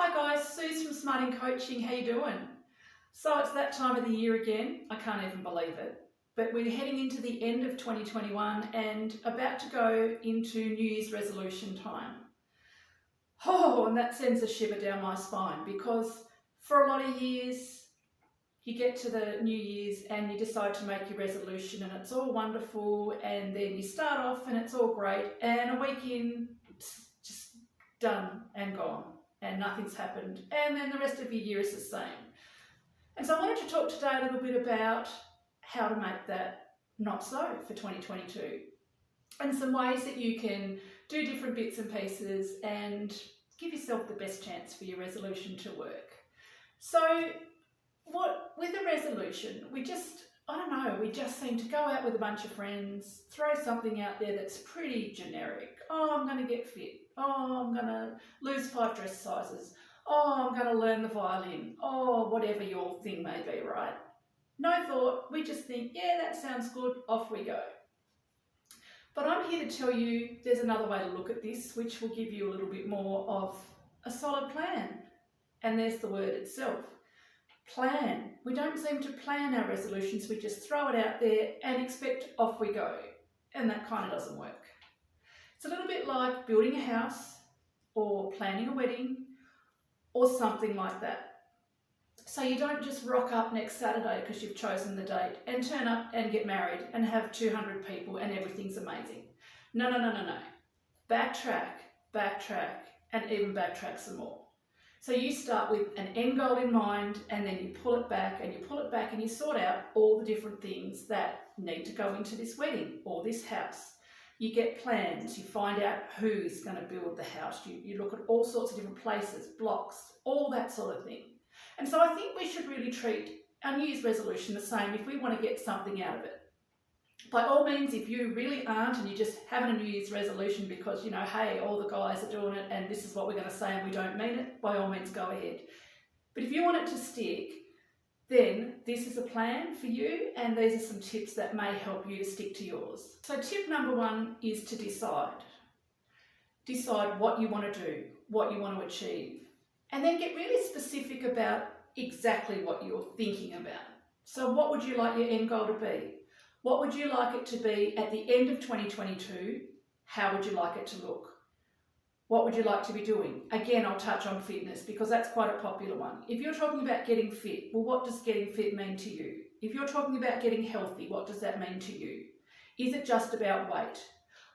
Hi guys, Suze from Smarting Coaching. How you doing? So it's that time of the year again. I can't even believe it. But we're heading into the end of 2021 and about to go into New Year's resolution time. Oh, and that sends a shiver down my spine because for a lot of years you get to the New Year's and you decide to make your resolution and it's all wonderful, and then you start off and it's all great, and a week in it's just done and gone and nothing's happened, and then the rest of your year is the same. And so I wanted to talk today a little bit about how to make that not so for 2022 and some ways that you can do different bits and pieces and give yourself the best chance for your resolution to work. So with a resolution, we just seem to go out with a bunch of friends, throw something out there that's pretty generic. Oh, I'm going to get fit. Oh, I'm going to lose 5 dress sizes. Oh, I'm going to learn the violin. Oh, whatever your thing may be, right? No thought. We just think, yeah, that sounds good. Off we go. But I'm here to tell you there's another way to look at this, which will give you a little bit more of a solid plan. And there's the word itself. Plan. We don't seem to plan our resolutions. We just throw it out there and expect off we go. And that kind of doesn't work. It's a little bit like building a house or planning a wedding or something like that. So you don't just rock up next Saturday because you've chosen the date and turn up and get married and have 200 people and everything's amazing. No. Backtrack, and even backtrack some more. So you start with an end goal in mind, and then you pull it back and you pull it back and you sort out all the different things that need to go into this wedding or this house. You get plans, you find out who's going to build the house, you look at all sorts of different places, blocks, all that sort of thing. And so I think we should really treat our New Year's resolution the same if we want to get something out of it. By all means, if you really aren't and you're just having a New Year's resolution because, hey, all the guys are doing it and this is what we're going to say and we don't mean it, by all means go ahead. But if you want it to stick, then this is a plan for you, and these are some tips that may help you to stick to yours. So tip number 1 is to decide. Decide what you want to do, what you want to achieve, and then get really specific about exactly what you're thinking about. So what would you like your end goal to be? What would you like it to be at the end of 2022? How would you like it to look? What would you like to be doing? Again, I'll touch on fitness because that's quite a popular one. If you're talking about getting fit, well, what does getting fit mean to you? If you're talking about getting healthy, what does that mean to you? Is it just about weight?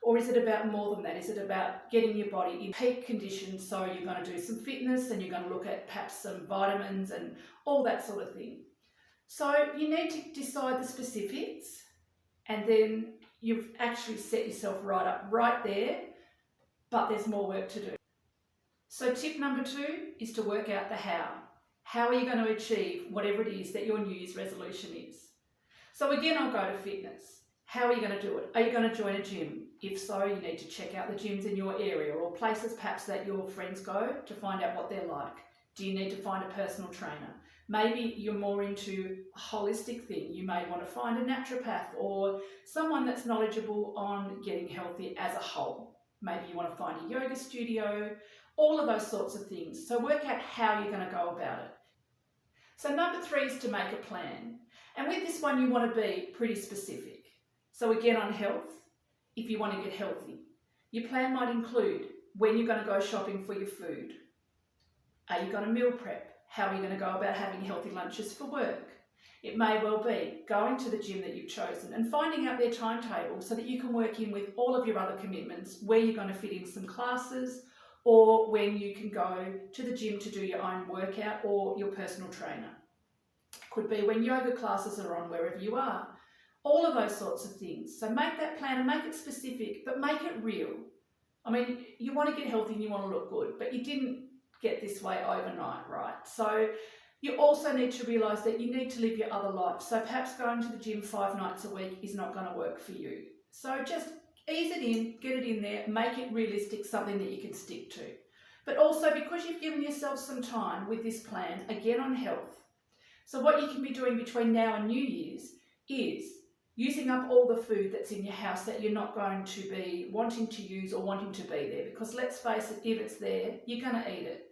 Or is it about more than that? Is it about getting your body in peak condition? So you're going to do some fitness and you're going to look at perhaps some vitamins and all that sort of thing. So you need to decide the specifics, and then you've actually set yourself right up right there, but there's more work to do. So tip number 2 is to work out the how. How are you going to achieve whatever it is that your New Year's resolution is? So again, I'll go to fitness. How are you going to do it? Are you going to join a gym? If so, you need to check out the gyms in your area or places perhaps that your friends go to find out what they're like. Do you need to find a personal trainer? Maybe you're more into a holistic thing. You may want to find a naturopath or someone that's knowledgeable on getting healthy as a whole. Maybe you want to find a yoga studio, all of those sorts of things. So work out how you're going to go about it. So number 3 is to make a plan. And with this one, you want to be pretty specific. So again, on health, if you want to get healthy, your plan might include when you're going to go shopping for your food. Are you going to meal prep? How are you going to go about having healthy lunches for work? It may well be going to the gym that you've chosen and finding out their timetable so that you can work in with all of your other commitments, where you're going to fit in some classes or when you can go to the gym to do your own workout or your personal trainer. Could be when yoga classes are on wherever you are. All of those sorts of things. So make that plan and make it specific, but make it real. I mean, you want to get healthy and you want to look good, but you didn't get this way overnight, right? So you also need to realise that you need to live your other life. So perhaps going to the gym 5 nights a week is not going to work for you. So just ease it in, get it in there, make it realistic, something that you can stick to. But also, because you've given yourself some time with this plan, again on health. So what you can be doing between now and New Year's is using up all the food that's in your house that you're not going to be wanting to use or wanting to be there. Because let's face it, if it's there, you're going to eat it.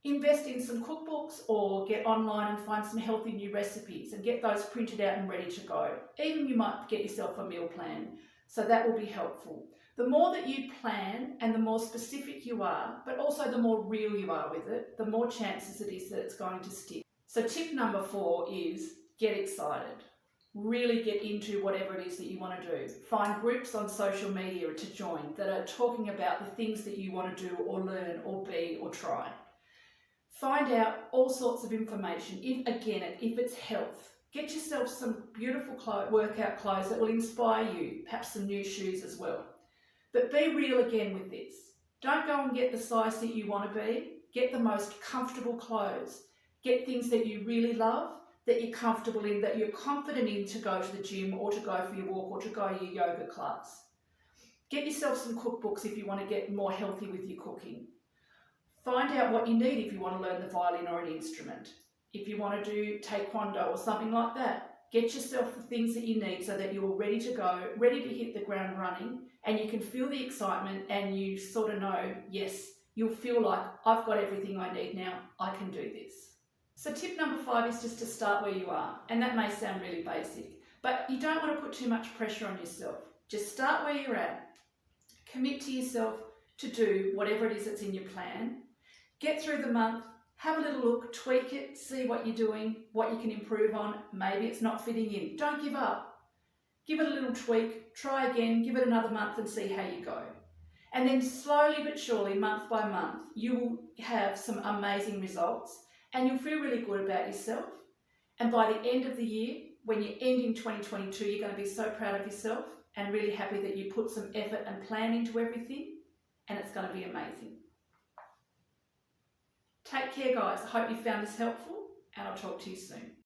Invest in some cookbooks or get online and find some healthy new recipes and get those printed out and ready to go. Even you might get yourself a meal plan, so that will be helpful. The more that you plan and the more specific you are, but also the more real you are with it, the more chances it is that it's going to stick. So tip number 4 is get excited. Really get into whatever it is that you want to do. Find groups on social media to join that are talking about the things that you want to do or learn or be or try. Find out all sorts of information. If it's health, get yourself some beautiful workout clothes that will inspire you, perhaps some new shoes as well. But be real again with this. Don't go and get the size that you want to be. Get the most comfortable clothes. Get things that you really love, that you're comfortable in, that you're confident in to go to the gym or to go for your walk or to go to your yoga class. Get yourself some cookbooks if you want to get more healthy with your cooking. Find out what you need if you want to learn the violin or an instrument. If you want to do taekwondo or something like that, get yourself the things that you need so that you're ready to go, ready to hit the ground running, and you can feel the excitement and you sort of know, yes, you'll feel like I've got everything I need now, I can do this. So tip number 5 is just to start where you are, and that may sound really basic, but you don't want to put too much pressure on yourself. Just start where you're at. Commit to yourself to do whatever it is that's in your plan. Get through the month, have a little look, tweak it, see what you're doing, what you can improve on. Maybe it's not fitting in. Don't give up. Give it a little tweak, try again, give it another month and see how you go. And then slowly but surely, month by month, you will have some amazing results and you'll feel really good about yourself. And by the end of the year, when you're ending 2022, you're going to be so proud of yourself and really happy that you put some effort and plan into everything, and it's going to be amazing. Take care, guys. I hope you found this helpful, and I'll talk to you soon.